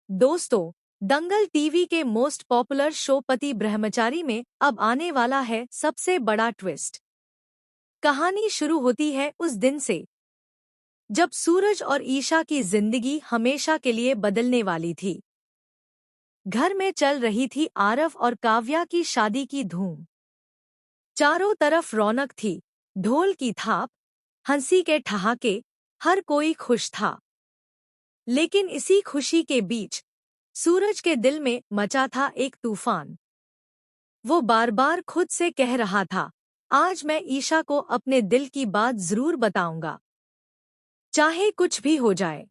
दोस्तों, दंगल टीवी के most popular show पति ब्रह्मचारी में अब आने वाला है सबसे बड़ा ट्विस्ट। कहानी शुरू होती है उस दिन से जब सूरज और ईशा की जिंदगी हमेशा के लिए बदलने वाली थी। घर में चल रही थी आरव और काव्या की शादी की धूम। चारों तरफ रौनक थी, ढोल की थाप, हंसी के ठहाके, हर कोई खुश था। लेकिन इसी खुशी के बीच सूरज के दिल में मचा था एक तूफान। वो बार बार खुद से कह रहा था, आज मैं ईशा को अपने दिल की बात जरूर बताऊंगा, चाहे कुछ भी हो जाए।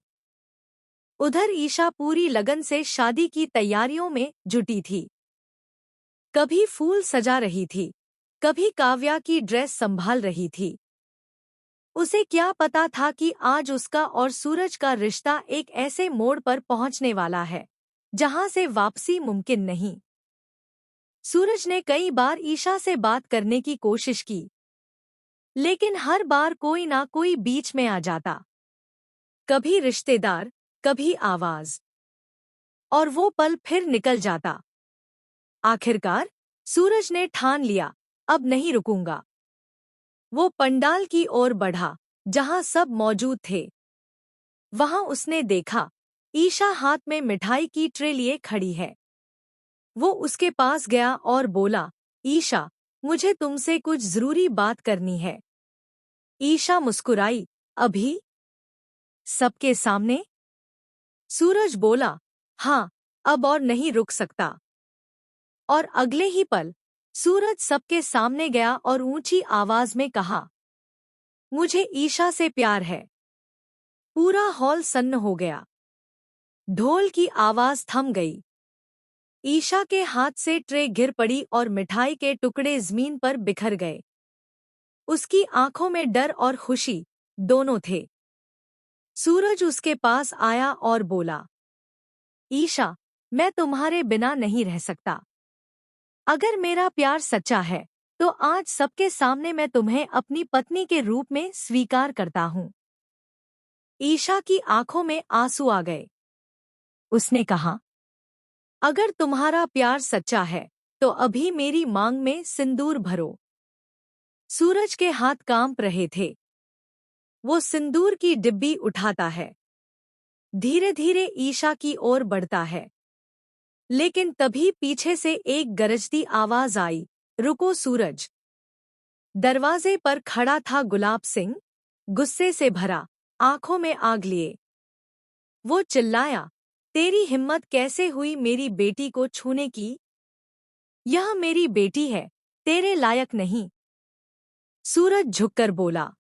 उधर ईशा पूरी लगन से शादी की तैयारियों में जुटी थी। कभी फूल सजा रही थी, कभी काव्या की ड्रेस संभाल रही थी। उसे क्या पता था कि आज उसका और सूरज का रिश्ता एक ऐसे मोड़ पर पहुंचने वाला है जहां से वापसी मुमकिन नहीं। सूरज ने कई बार ईशा से बात करने की कोशिश की, लेकिन हर बार कोई ना कोई बीच में आ जाता। कभी रिश्तेदार, कभी आवाज, और वो पल फिर निकल जाता। आखिरकार सूरज ने ठान लिया, अब नहीं रुकूंगा। वो पंडाल की ओर बढ़ा, जहां सब मौजूद थे। वहां उसने देखा, ईशा हाथ में मिठाई की ट्रे लिए खड़ी है। वो उसके पास गया और बोला, ईशा, मुझे तुमसे कुछ जरूरी बात करनी है। ईशा मुस्कुराई, अभी? सबके सामने? सूरज बोला, हाँ, अब और नहीं रुक सकता। और अगले ही पल सूरज सबके सामने गया और ऊंची आवाज में कहा, मुझे ईशा से प्यार है। पूरा हॉल सन्न हो गया। ढोल की आवाज थम गई। ईशा के हाथ से ट्रे गिर पड़ी और मिठाई के टुकड़े जमीन पर बिखर गए। उसकी आंखों में डर और खुशी दोनों थे। सूरज उसके पास आया और बोला, ईशा, मैं तुम्हारे बिना नहीं रह सकता। अगर मेरा प्यार सच्चा है तो आज सबके सामने मैं तुम्हें अपनी पत्नी के रूप में स्वीकार करता हूँ। ईशा की आंखों में आंसू आ गए। उसने कहा, अगर तुम्हारा प्यार सच्चा है तो अभी मेरी मांग में सिंदूर भरो। सूरज के हाथ कांप रहे थे। वो सिंदूर की डिब्बी उठाता है, धीरे धीरे ईशा की ओर बढ़ता है। लेकिन तभी पीछे से एक गरजती आवाज आई, रुको सूरज। दरवाजे पर खड़ा था गुलाब सिंह, गुस्से से भरा, आंखों में आग लिए। वो चिल्लाया, तेरी हिम्मत कैसे हुई मेरी बेटी को छूने की? यह मेरी बेटी है, तेरे लायक नहीं। सूरज झुककर बोला,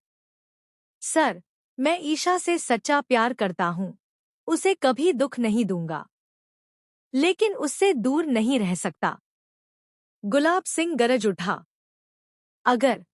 सर, मैं ईशा से सच्चा प्यार करता हूँ। उसे कभी दुख नहीं दूंगा, लेकिन उससे दूर नहीं रह सकता। गुलाब सिंह गरज उठा, अगर